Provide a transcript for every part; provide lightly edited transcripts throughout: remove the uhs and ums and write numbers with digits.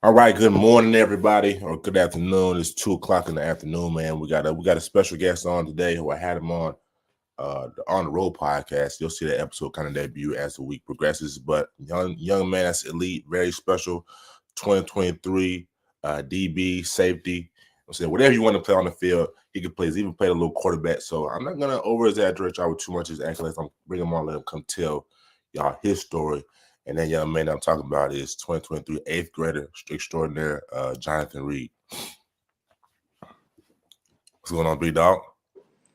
All right, good morning, everybody, or good afternoon. It's 2 o'clock in the afternoon, man. We got a special guest on today who I had him on the road podcast. You'll see that episode kind of debut as the week progresses. But young man, that's elite, very special. 2023 DB safety. I'm saying whatever you want to play on the field, he can play. He's even played a little quarterback. So I'm not gonna over exaggerate y'all with too much of his accolades. I'm bringing him on, let him come tell y'all his story. And that young man that I'm talking about is 2023 eighth grader extraordinaire, Jonathan Reid. What's going on, big dog?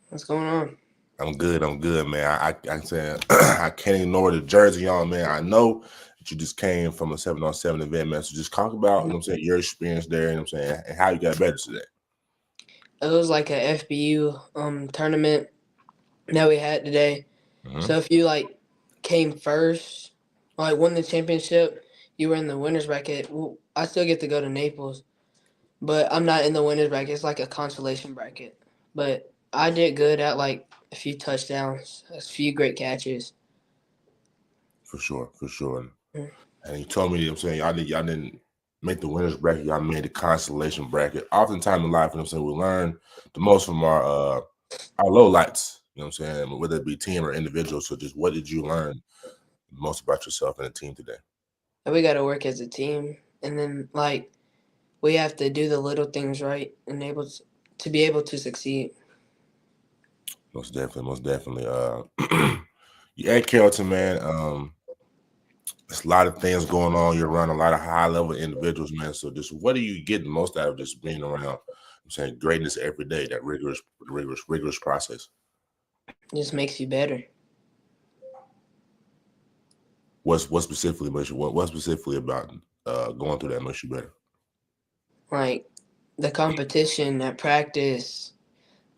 What's going on? I'm good, man. I said I can't ignore the jersey on, man. I know that you just came from a 7-on-7 event, man. So just talk about, you know what I'm saying, your experience there, you know what I'm saying, and how you got better today. It was like a FBU tournament that we had today. Mm-hmm. So if you came first, won the championship, you were in the winners bracket. Well, I still get to go to Naples, but I'm not in the winners bracket. It's like a consolation bracket. But I did good at a few touchdowns, a few great catches. For sure. Mm-hmm. And you told me, you know what I'm saying, y'all didn't make the winners bracket, y'all made the consolation bracket. Oftentimes in life, you know what I'm saying, we learn the most from our low lights, you know what I'm saying, whether it be team or individual. So just what did you learn most about yourself and the team today? And we got to work as a team, and then we have to do the little things right and to be able to succeed. Most definitely. You at Carrollton, man. There's a lot of things going on. You're around a lot of high level individuals, man. So just what are you getting most out of just being around? I'm saying greatness every day, that rigorous process. It just makes you better. What specifically makes you what specifically about going through that makes you better? Like the competition at practice,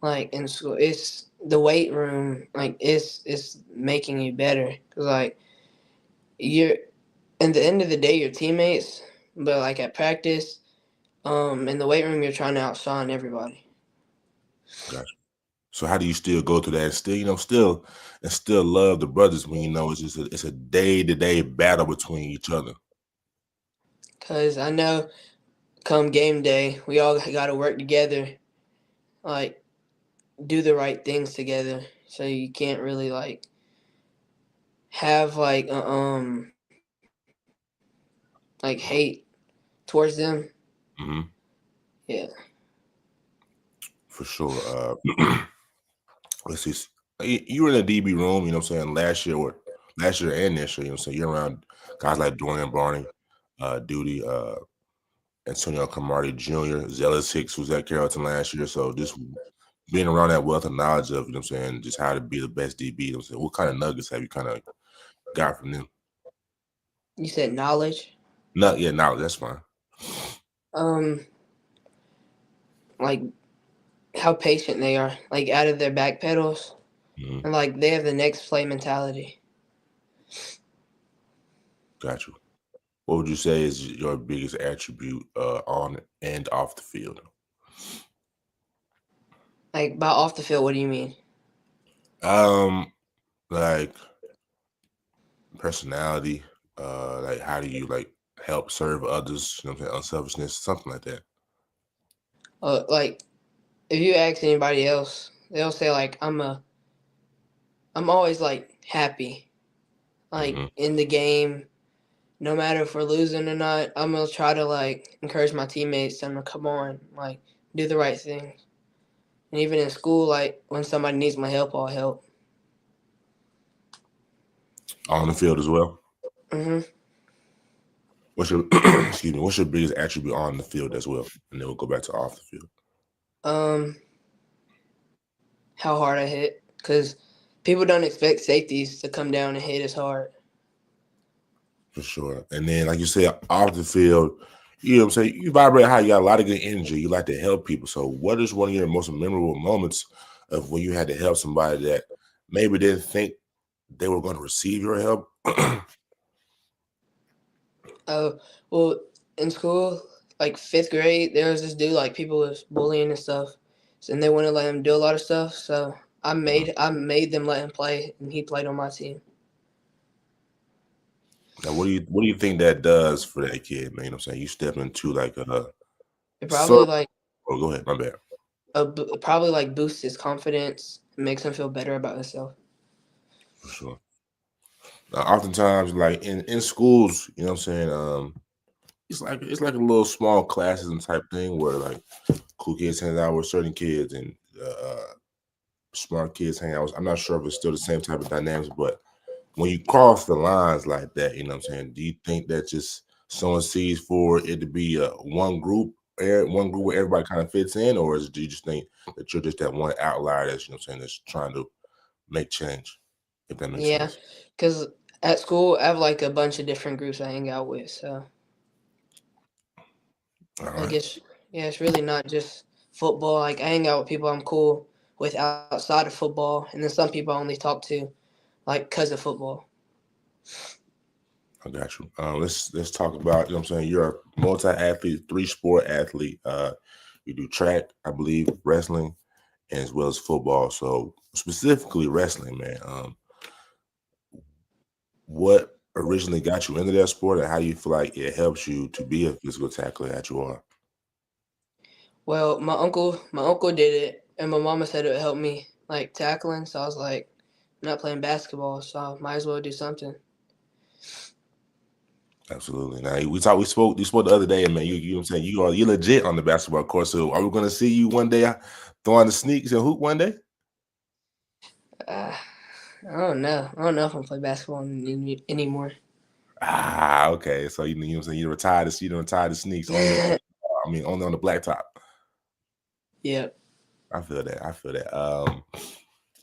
in school, it's the weight room. It's making you better because you're at the end of the day, your teammates, but at practice, in the weight room, you're trying to outshine everybody. Gotcha. So how do you still go through that and still, still love the brothers when you know it's a day-to-day battle between each other? Because I know come game day, we all got to work together, like do the right things together. So you can't really have hate towards them. Mm-hmm. Yeah. For sure. Let's see. You were in the DB room, you know what I'm saying, last year and this year, you know what I'm saying. You're around guys like Dorian Barney, Duty, Antonio Camardi Jr., Zealous Hicks, who's at Carrollton last year. So just being around that wealth of knowledge of, you know what I'm saying, just how to be the best DB, you know what I'm saying. What kind of nuggets have you kind of got from them? You said knowledge. Not yet, knowledge, that's fine. Um, like how patient they are, out of their back pedals, Mm-hmm. and they have the next play mentality. Got you. What would you say is your biggest attribute on and off the field? By off the field, what do you mean? Like personality, like how do you help serve others, you know what I'm saying, unselfishness, something like that. If you ask anybody else, they'll say I'm always happy, Mm-hmm. in the game. No matter if we're losing or not, I'm gonna try to encourage my teammates. Tell them to come on, do the right thing. And even in school, when somebody needs my help, I'll help. On the field as well. Mhm. What's your excuse me? What's your biggest attribute on the field as well? And then we'll go back to off the field. Um, how hard I hit, because people don't expect safeties to come down and hit as hard. For sure. And then, like you said, off the field, you know what I'm saying, you vibrate high, you got a lot of good energy, you like to help people. So what is one of your most memorable moments of when you had to help somebody that maybe didn't think they were going to receive your help? Oh, well, in school, fifth grade, there was this dude, people was bullying and stuff, and they wouldn't let him do a lot of stuff. So I made them let him play, and he played on my team. Now, what do you think that does for that kid, man? You know what I'm saying? You step into like a It probably circle. like Oh, go ahead, my bad. probably like boosts his confidence, makes him feel better about himself. For sure. Oftentimes, like in schools, you know what I'm saying? It's like a little small classism type thing where like cool kids hang out with certain kids and smart kids hang out. I'm not sure if it's still the same type of dynamics, but when you cross the lines like that, you know what I'm saying? Do you think that just someone sees for it to be one group where everybody kind of fits in, or do you just think that you're just that one outlier that's you know what I'm saying that's trying to make change? If that makes Yeah, sense. because at school I have like a bunch of different groups I hang out with, so All I right, guess yeah, it's really not just football. Like I hang out with people I'm cool with outside of football, and then some people I only talk to like because of football. I got you. Let's talk about you know what I'm saying. You're a multi-athlete, three-sport athlete. You do track, I believe, wrestling, and as well as football. So specifically wrestling, man. What originally got you into that sport, and how do you feel like it helps you to be a physical tackler that you are? Well, my uncle did it, and my mama said it would help me like tackling. So I was like, I'm not playing basketball, so I might as well do something. Absolutely. Now we spoke the other day, man. You know what I'm saying you're legit on the basketball court. So are we gonna see you one day throwing the sneaks and hoop one day? Uh, I don't know. I don't know if I'm play basketball anymore. Okay. So you know what I'm saying you don't retire the sneaks only on the blacktop. Yeah, I feel that. I feel that.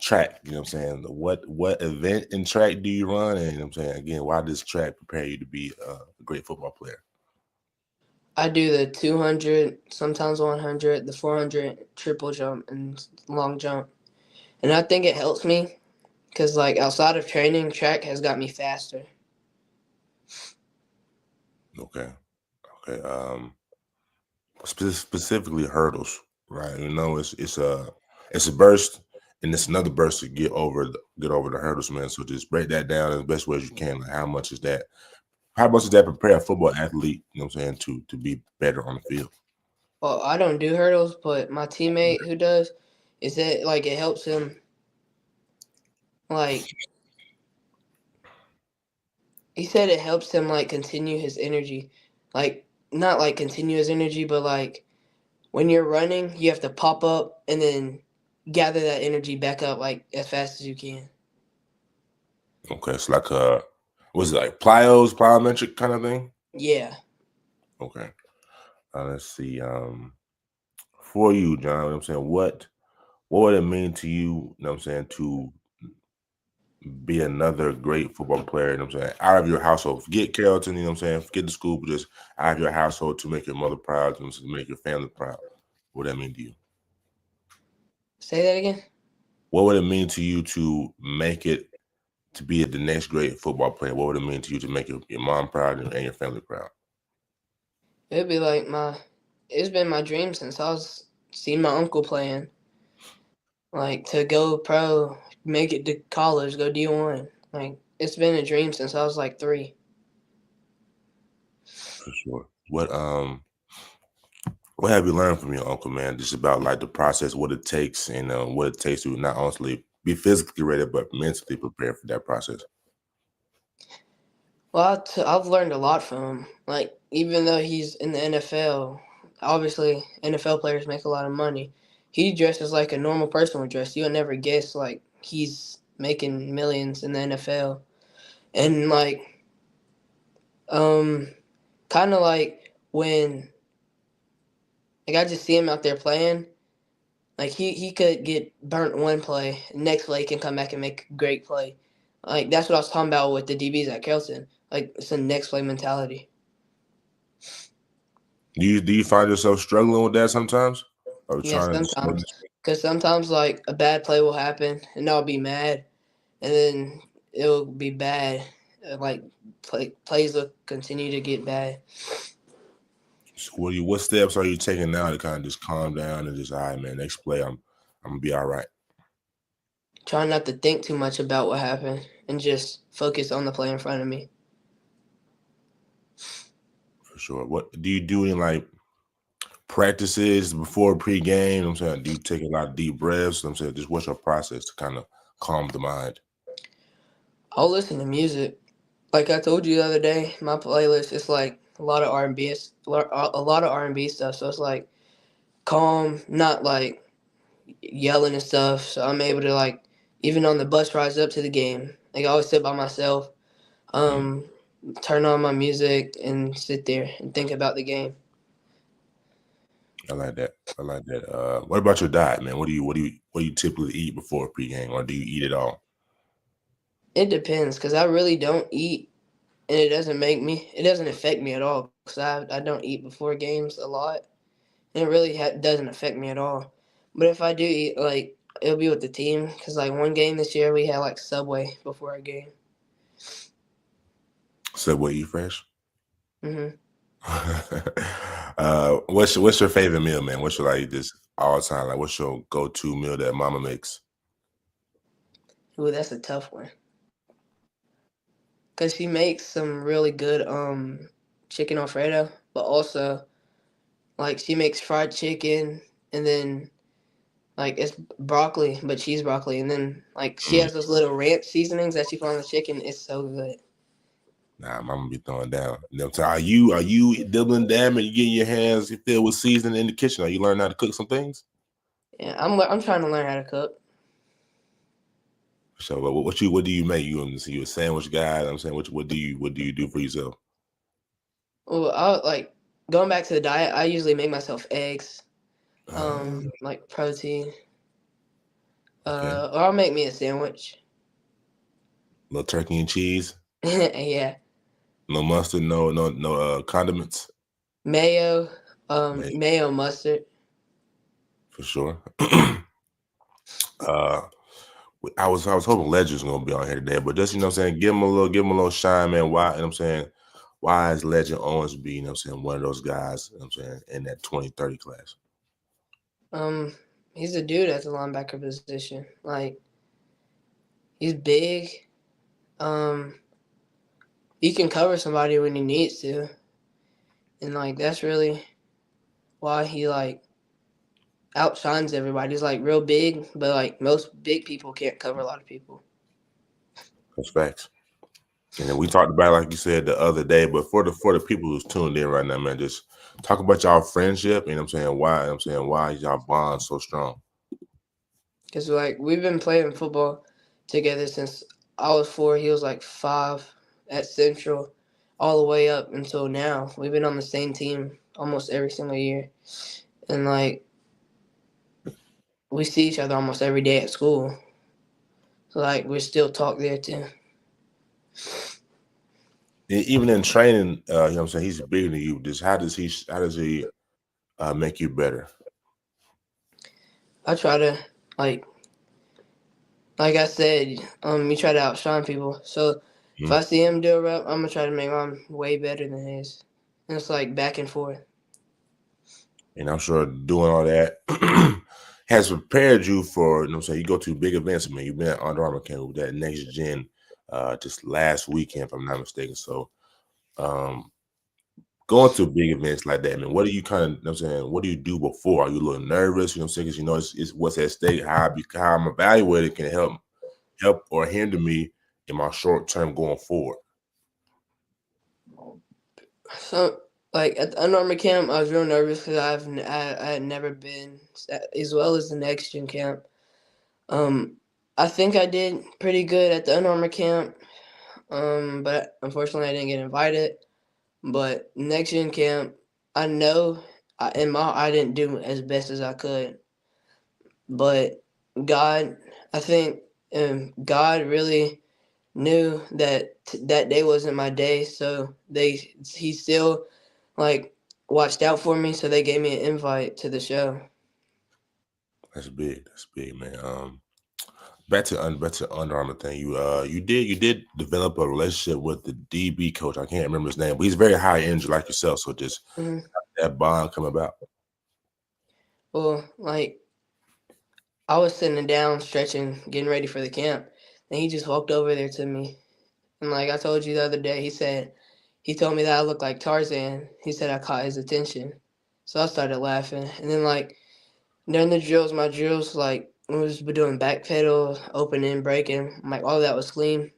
Track, you know what I'm saying? What event in track do you run? And you know what I'm saying, again, why does track prepare you to be a great football player? I do the 200, sometimes 100, the 400 triple jump and long jump, and I think it helps me because like outside of training, track has got me faster. Okay. Okay. Specifically hurdles, right? You know, it's a burst and it's another burst to get over the hurdles, man. So just break that down in the best way as you can. Like how much does that prepare a football athlete, you know what I'm saying, to be better on the field? Well, I don't do hurdles, but my teammate who does, is that like it helps him like he said it helps him like continue his energy, like not like continue his energy, but like when you're running, you have to pop up and then gather that energy back up like as fast as you can. Okay, it's like was it like plyometric kind of thing? Yeah. Okay. Let's see. For you, John, you know what I'm saying, what would it mean to you know what I'm saying, to be another great football player, you know what I'm saying, out of your household? Forget Carrollton, you know what I'm saying, forget the school, but just out of your household to make your mother proud, you know, to make your family proud. What would that mean to you? Say that again. What would it mean to you to make it to be the next great football player? What would it mean to you to make your mom proud and your family proud? It'd be like my. It's been my dream since I was seeing my uncle playing. Like to go pro, make it to college, go D1. Like it's been a dream since I was like 3. For sure. What have you learned from your uncle, man? Just about like the process, what it takes, and what it takes to not only be physically ready, but mentally prepared for that process. Well, I've learned a lot from him. Like even though he's in the NFL, obviously NFL players make a lot of money. He dresses like a normal person would dress. You would never guess like he's making millions in the NFL. And um, kind of like when like I just see him out there playing. Like he could get burnt one play, next play he can come back and make a great play. Like that's what I was talking about with the DBs at Carrollton. Like it's a next play mentality. Do you find yourself struggling with that sometimes, or Yeah, trying to sometimes. Because sometimes, like, a bad play will happen, and I'll be mad, and then it'll be bad. Like, plays will continue to get bad. so what steps are you taking now to kind of just calm down and just all right, man, next play I'm gonna be all right. Trying not to think too much about what happened and just focus on the play in front of me. For sure. What do you do in like practices before pregame? I'm saying, do you take a lot of deep breaths? I'm saying, just what's your process to kind of calm the mind? I'll listen to music. Like I told you the other day, my playlist is like a lot of R&B, a lot of R&B stuff. So it's like calm, not like yelling and stuff. So I'm able to like even on the bus rides up to the game. Like I always sit by myself, Mm, um, turn on my music and sit there and think about the game. I like that. I like that. What about your diet, man? What do you typically eat before pregame, or do you eat it all? It depends because I really don't eat, and it doesn't affect me at all because I don't eat before games a lot, and it really doesn't affect me at all. But if I do eat, like it'll be with the team because like one game this year we had like Subway before our game. Subway eat fresh. Hmm. What's your favorite meal, man? What's your like this all time? Like, what's your go to meal that Mama makes? Ooh, that's a tough one because she makes some really good chicken alfredo, but also like she makes fried chicken and then like it's broccoli, but cheese broccoli, and then like she Mm, has those little ranch seasonings that she put on the chicken. It's so good. nah, Mama be throwing down. You know what I'm saying? Are you dibbling damn and you getting your hands filled with seasoning in the kitchen? Are you learning how to cook some things? Yeah, I'm trying to learn how to cook. So what do you make? You a sandwich guy? I'm saying what do you do for yourself? Well, I like going back to the diet. I usually make myself eggs, Uh, like protein, okay, or I'll make me a sandwich. little turkey and cheese, Yeah, no mustard, no condiments, mayo, man, mayo mustard. for sure. uh, I was hoping Ledger's gonna be on here today, but just what I'm saying, give him a little shine, man. Why? I'm saying, why is Legend Owensby, I'm saying, one of those guys, I'm saying, in that 2030 class? Um, he's a dude at the linebacker position. Like he's big. Um, he can cover somebody when he needs to, and like that's really why he like outshines everybody. He's like real big, but like most big people can't cover a lot of people. That's facts. And then we talked about, like you said the other day, but for the people who's tuned in right now, man, just talk about y'all friendship. I'm saying, why y'all bond so strong. Because like we've been playing football together since I was 4. He was like 5 at Central, all the way up until now. We've been on the same team almost every single year, and like we see each other almost every day at school. So like we still talk there too. And even in training, I'm saying, he's bigger than you. Just how does he make you better? I try to like I said, you try to outshine people. So if Mhm. I see him do a rep, I'm gonna try to make mine way better than his. And it's like back and forth. And I'm sure doing all that has prepared you for, I'm saying, you go to big events. I mean, you've been at Under Armour camp with that next gen just last weekend, if I'm not mistaken. So um, going to big events like that, man, what do you I'm saying, what do you do before? Are you a little nervous? I'm saying, 'cause it's what's at stake, how I'm evaluated can help or hinder me in my short term going forward. So like at the Under Armour camp, I was real nervous because I had never been as well as the next gen camp. Um, I think I did pretty good at the Under Armour camp. But unfortunately I didn't get invited. But next gen camp, I know I didn't do as best as I could. But God, I think God really knew that that day wasn't my day, so he still like watched out for me, so they gave me an invite to the show. That's big. That's big, man. Back to Under Armour thing. You did develop a relationship with the DB coach. I can't remember his name, but he's very high energy like yourself. So just Hmm. that bond come about. Well, like I was sitting down, stretching, getting ready for the camp, and he just walked over there to me, and like I told you the other day, he told me that I looked like Tarzan. He said I caught his attention. So I started laughing. And then, like, during the drills, my drills, like, we was doing back pedal, opening, breaking. Like, all that was clean.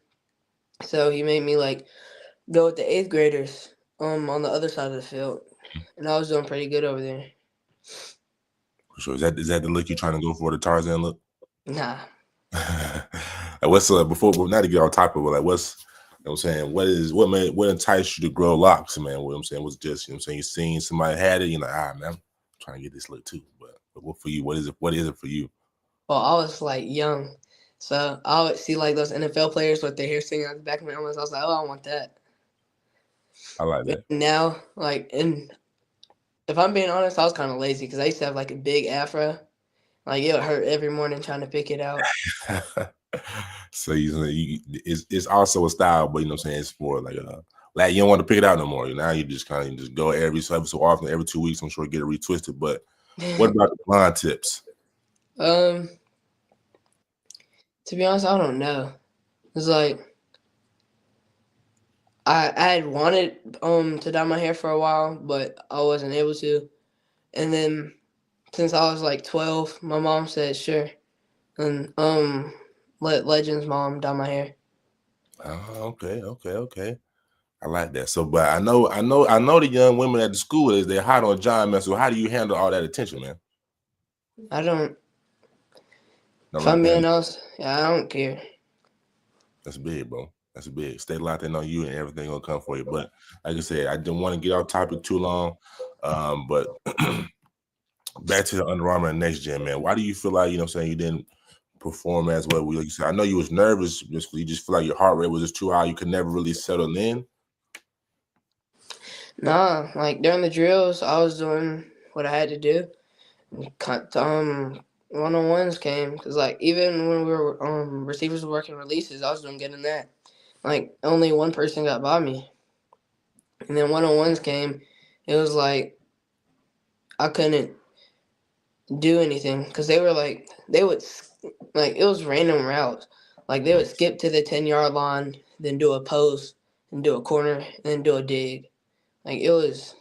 So he made me, like, go with the eighth graders on the other side of the field. And I was doing pretty good over there. So is that the look you're trying to go for, the Tarzan look? Nah. Like what's before, not to get on top of it, like what's, you know what I'm saying, what enticed you to grow locks, man? What I'm saying was just, you know what I'm saying, you seen somebody had it, you're like, man, I'm trying to get this look too. But what for you? What is it for you? Well, I was, like, young. So I would see, like, those NFL players with their hair sticking out the back of my arms. I was like, oh, I want that. I like But that. now, like, and if I'm being honest, I was kind of lazy because I used to have, like, a big afro. Like, it would hurt every morning trying to pick it out. So it's also a style, but you know what I'm saying, it's more like you don't want to pick it out no more. Now you just kind of just go every so often, every 2 weeks. I'm sure get it retwisted. But what about the blonde tips? To be honest, I don't know. It's like I had wanted to dye my hair for a while, but I wasn't able to. And then since I was like 12, my mom said sure, and let Legend's mom dye my hair. Oh, okay. I like that. So, but I know the young women at the school they're hot on John, man. So, how do you handle all that attention, man? I don't. Not If really I'm paying. being honest, yeah, I don't care. That's big, bro. That's big. Stay locked in on you, and everything gonna come for you. But like I said, I didn't want to get off topic too long. But back to the Under Armour and Next Gen, man. Why do you feel like, you know what I'm saying, you didn't perform as well? Like you said, I know you was nervous just you just feel like your heart rate was just too high. You could never really settle in. Nah, like during the drills, I was doing what I had to do. One-on-ones came because, like, even when we were receivers were working releases, I was doing good in that. Like, only one person got by me, and then one-on-ones came. It was like I couldn't do anything because they were like they would like it was random routes. Like they would skip to the 10-yard line, then do a post, and do a corner, and then do a dig. Like it was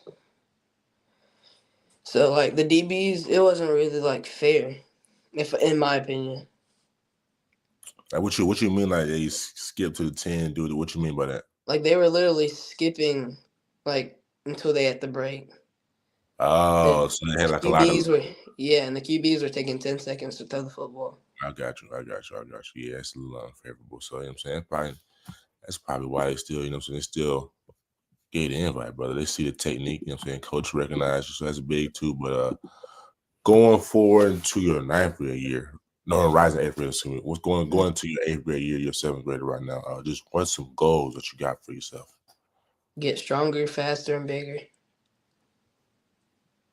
so like the DBs, it wasn't really like fair, if in my opinion. Like what you mean like they skip to the 10, do it? What you mean by that? Like they were literally skipping, like until they had the break. Oh, And so they had the like a lot of. QBs were yeah, and the QBs were taking 10 seconds to throw the football. I got you. Yeah, it's a little unfavorable. So you know what I'm saying, that's probably why they still, you know what I'm saying, they still get the invite, brother. They see the technique, you know what I'm saying, coach recognizes you, so that's big too. But going forward to your ninth grade year, no, rising eighth grade, excuse me, what's going into your eighth grade year, your seventh grader right now? Just what's some goals that you got for yourself? Get stronger, faster, and bigger.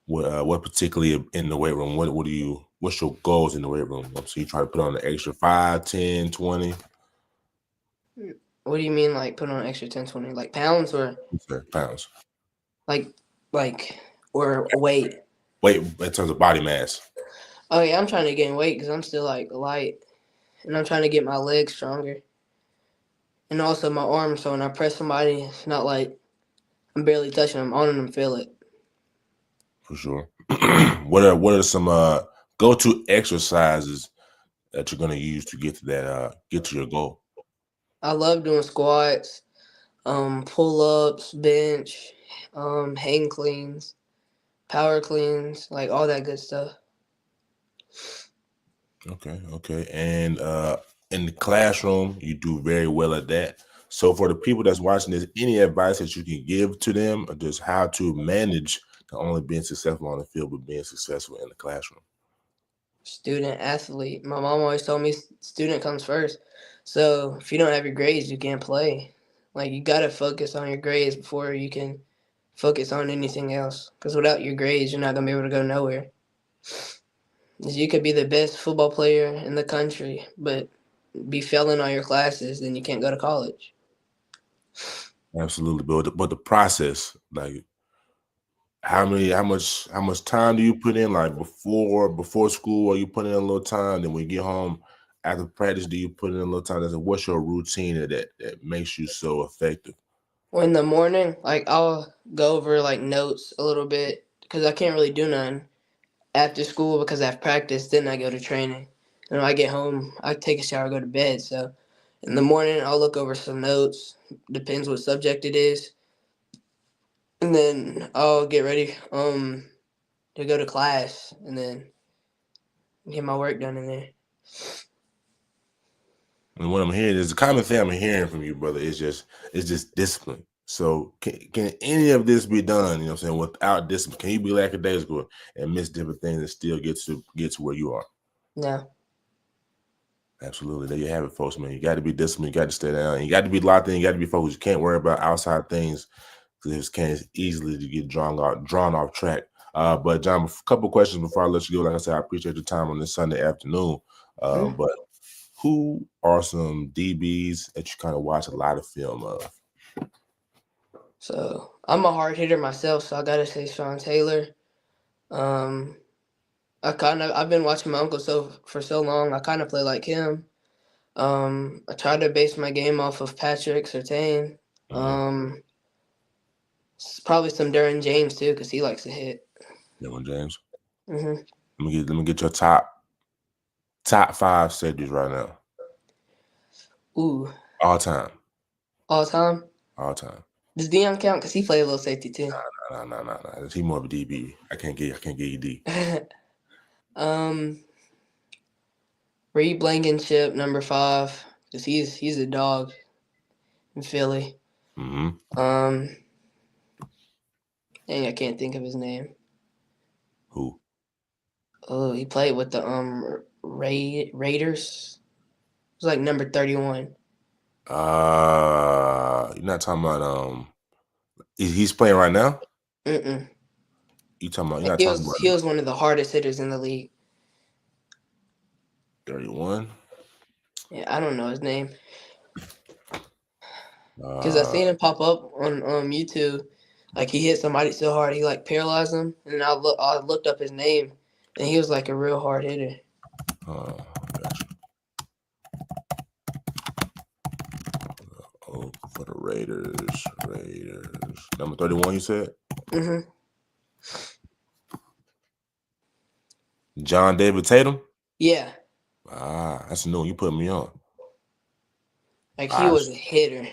What particularly in the weight room? What's your goals in the weight room? So you try to put on the extra 5, 10, 20? What do you mean, like put on an extra 10, 20? Like pounds or Pounds. like like or weight? Weight in terms of body mass. Oh yeah, I'm trying to gain weight because I'm still like light, and I'm trying to get my legs stronger, and also my arms. So when I press somebody, it's not like I'm barely touching them. On them, feel it. For sure. What are some go-to exercises that you're gonna use to get to that get to your goal? I love doing squats, pull ups, bench, hang cleans, power cleans, like all that good stuff. Okay. And in the classroom, you do very well at that. So for the people that's watching this, any advice that you can give to them or just how to manage not only being successful on the field, but being successful in the classroom? Student athlete. My mom always told me student comes first. So if you don't have your grades, you can't play. Like you gotta focus on your grades before you can focus on anything else. Because without your grades, you're not gonna be able to go nowhere. You could be the best football player in the country, but be failing all your classes, then you can't go to college. Absolutely, but the process, like how much time do you put in, like before school, or you put in a little time, then when you get home after practice, do you put in a little time? What's your routine that makes you so effective? In the morning, like I'll go over like notes a little bit because I can't really do nothing after school because I have practice. Then I go to training, and when I get home, I take a shower, go to bed. So in the morning, I'll look over some notes. Depends what subject it is, and then I'll get ready to go to class, and then get my work done in there. And what I'm hearing is the common thing I'm hearing from you, brother, is just discipline. So can any of this be done, you know what I'm saying, without discipline? Can you be lackadaisical and miss different things and still get to where you are? No. Absolutely. There you have it, folks, man. You got to be disciplined. You got to stay down. You got to be locked in. You got to be focused. You can't worry about outside things because it can easily to get drawn off track. But John, a couple questions before I let you go. Like I said, I appreciate your time on this Sunday afternoon. But who are some DBs that you kind of watch a lot of film of? So I'm a hard hitter myself, so I gotta say Sean Taylor. I've been watching my uncle for so long. I kind of play like him. I try to base my game off of Patrick Surtain. Probably some Derwin James too, because he likes to hit. Derwin James. Mm-hmm. Let me get your top 5 safeties right now. Ooh. All time. All time. All time. Does Dion count? Because he played a little safety too. No. He more of a DB. I can't get you D. Reid Blankenship, number 5, because he's a dog in Philly. Dang, I can't think of his name. Who? Oh, he played with the Raiders. It was like number 31. You're not talking about he's playing right now? Mm-mm. You're not talking about He was one of the hardest hitters in the league. 31? Yeah, I don't know his name. Because I seen him pop up on YouTube. Like he hit somebody so hard he like paralyzed them. And I looked up his name and he was like a real hard hitter. Gotcha. Oh, for the Raiders. Number 31, you said? Mm-hmm. John David Tatum? Yeah. That's a new one. You put me on. Like he was a hitter.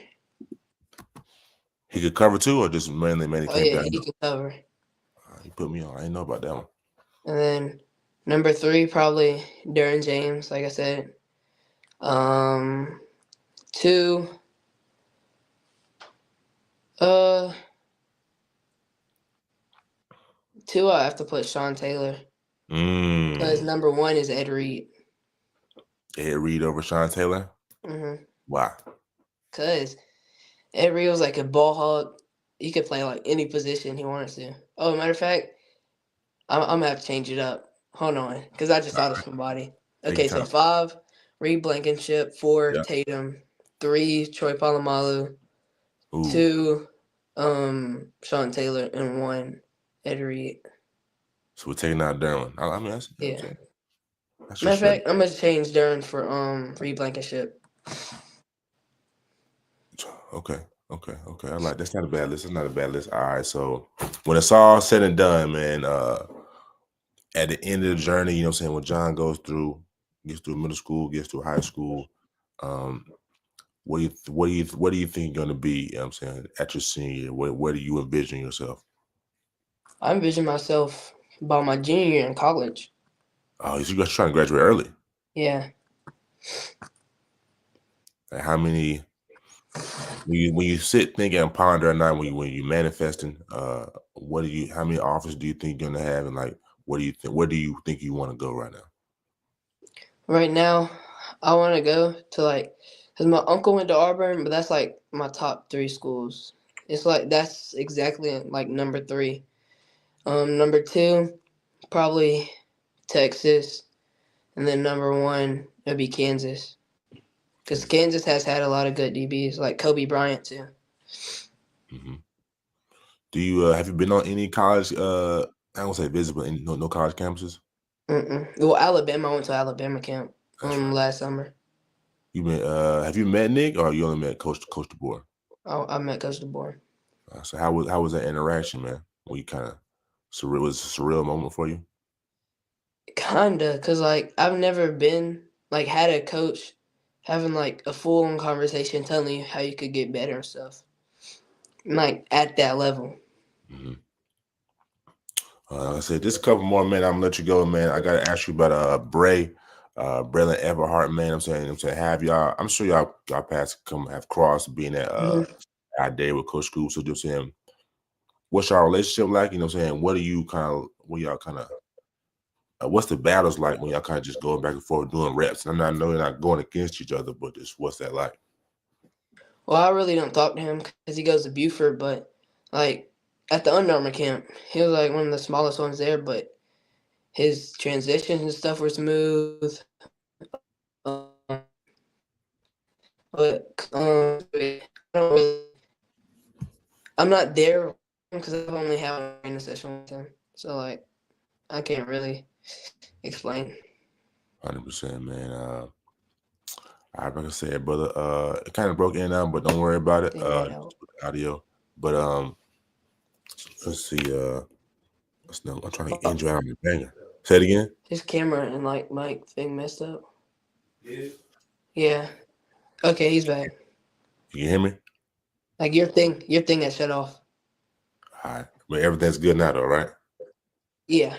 He could cover too, or just mainly came down? He could cover. You put me on. I didn't know about that one. And then number 3, probably Derwin James, like I said. 2, 2, I have to put Sean Taylor. Because number 1 is Ed Reed. Ed Reed over Sean Taylor? Mm-hmm. Why? Because Ed Reed was like a ball hog. He could play like any position he wanted to. Oh, matter of fact, I'm going to have to change it up. Hold on. Because I just thought of somebody. Okay, so 5, Reid Blankenship. 4, Tatum. 3, Troy Polamalu. 2, Sean Taylor. And 1, Ed Reed. So we're taking out Derwin. I mean, that's okay. Matter of fact, I'm going to change Derwin for Reid Blankenship. Okay. I like that's not a bad list. It's not a bad list. All right. So when it's all said and done, man, at the end of the journey, you know what I'm saying, when John gets through middle school, gets through high school, what do you think you're gonna be, you know what I'm saying, at your senior year? Where do you envision yourself? I envision myself by my junior year in college. Oh, you're trying to graduate early? Yeah. And how many when you sit thinking and ponder at night, when you manifesting, how many offers do you think you're gonna have, and like where do you think you want to go right now? Right now, I want to go to because my uncle went to Auburn, but that's like my top 3 schools. It's like that's exactly like number 3. Number 2, probably Texas, and then number 1 would be Kansas, because Kansas has had a lot of good DBs, like Kobe Bryant too. Mm-hmm. Do you have you been on any college? I won't say visit, but no college campuses. Well, Alabama. I went to Alabama camp last summer. You been? Have you met Nick, or you only met Coach DeBoer? I met Coach DeBoer. So how was that interaction, man? Were you kind of surreal? Was it a surreal moment for you? Kinda, cause like I've never been like had a coach having like a full on conversation telling you how you could get better and stuff. Like at that level. Mm-hmm. I said, just a couple more, man. I'm gonna let you go, man. I gotta ask you about Braylon Everhart, man. I'm saying, have y'all? I'm sure y'all paths come have crossed being at Mhm. our day with Coach Scoop. So just saying, what's our relationship like? You know, what I'm saying, what are you kind of, what y'all kind of, what's the battles like when y'all kind of just going back and forth doing reps? And I know you're not going against each other, but just what's that like? Well, I really don't talk to him because he goes to Buford, but like at the Under Armour camp, he was like one of the smallest ones there, but his transitions and stuff were smooth. But I don't really, I'm not there because I've only had one training session with him, so like I can't really explain. 100%, man. Like I said, brother, it kind of broke in and out, but don't worry about it. Think might help. Audio, but let's see. I'm trying to Oh, enjoy on the banger. Say it again. his camera and like mic thing messed up. Yeah. Okay, he's back. You can hear me? Like your thing got shut off. All right. But everything's good now, though, right? Yeah.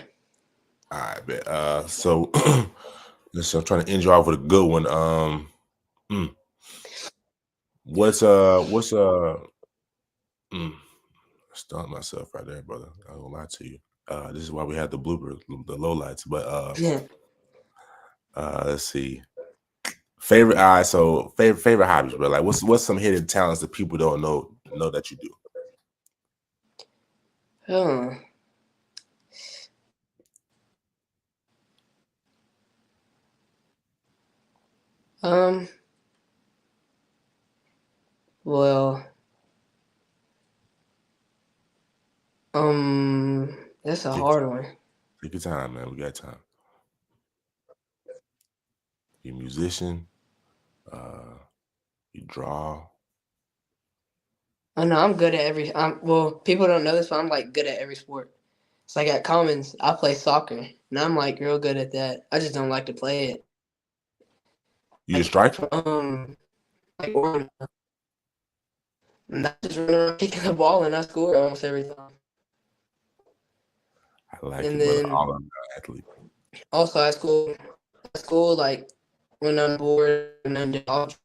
All right, bet. So listen, I'm trying to end you off with a good one. Mm, what's mm, Stunned myself right there, brother. I'm gonna lie to you. This is why we had the bloopers, the low lights. But let's see. Favorite so favorite hobbies, bro. Like what's some hidden talents that people don't know that you do? Huh. Um. Well. That's a Take hard one. take your time, man. We got time. You're a musician, uh, you draw. I know I'm good at every. Well, people don't know this, but I'm like good at every sport. It's like at Commons, I play soccer, and I'm like real good at that. I just don't like to play it. You a Like striker? like and I just run around kicking the ball, and I score almost every time. I like And it, brother. then All around athlete. also at school, like when I'm bored and I'm just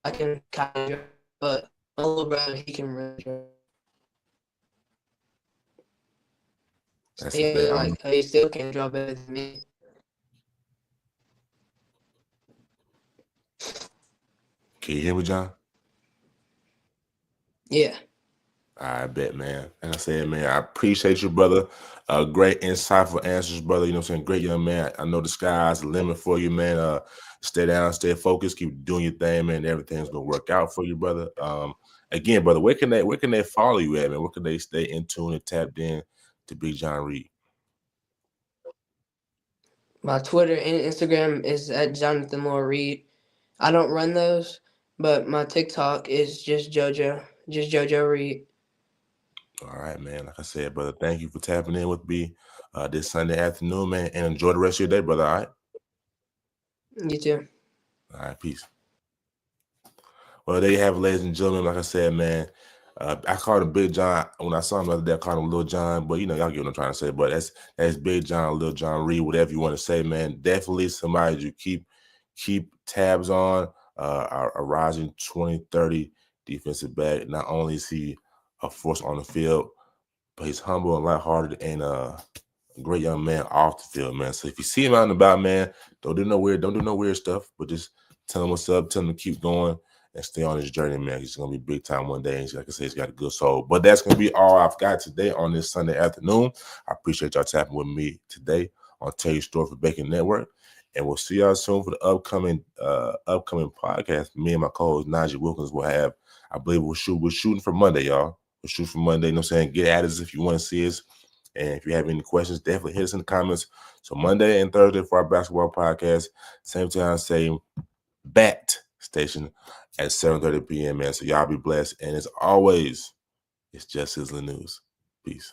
I can kind of draw, but my little brother he can really draw. So That's a bet. he still can draw better than me. Can you hear me, John? Yeah, I bet, man. And I said, man, I appreciate you, brother. Great, insightful answers, brother. You know what I'm saying? Great young man. I know the sky's the limit for you, man. Stay down, stay focused, keep doing your thing, man. Everything's gonna work out for you, brother. Again, brother, where can they follow you at, man? Where can they stay in tune and tapped in to Big John Reid? my Twitter and Instagram is at Jonathan Law Reid. I don't run those, but my TikTok is just JoJo Reid. All right, man. Like I said, brother, thank you for tapping in with me this Sunday afternoon, man. And enjoy the rest of your day, brother. All right. You too. All right, peace. Well, there you have it, ladies and gentlemen. Like I said, man, I called him Big John when I saw him the other day. I called him Little John, but y'all get what I'm trying to say. But that's Big John, Little John Reid, whatever you want to say, man. Definitely somebody you keep tabs on. A rising 2030 defensive back. Not only is he a force on the field, but he's humble and lighthearted and great young man off the field, man. So if you see him out and about, man, don't do no weird stuff, but just tell him what's up, tell him to keep going and stay on his journey, man. He's gonna be big time one day. And like I said, he's got a good soul. But that's gonna be all I've got today on this Sunday afternoon. I appreciate y'all tapping with me today on Tell Your Story for Bacon Network. And we'll see y'all soon for the upcoming podcast. Me and my co-host Najeh Wilkins will have, I believe we're shooting for Monday, y'all. We'll shoot for Monday. You know what I'm saying? Get at us if you want to see us. And if you have any questions, definitely hit us in the comments. So Monday and Thursday for our basketball podcast, same time, same bat. station at 7:30 p.m., man. So y'all be blessed. And as always, it's Just Sizzling News. Peace.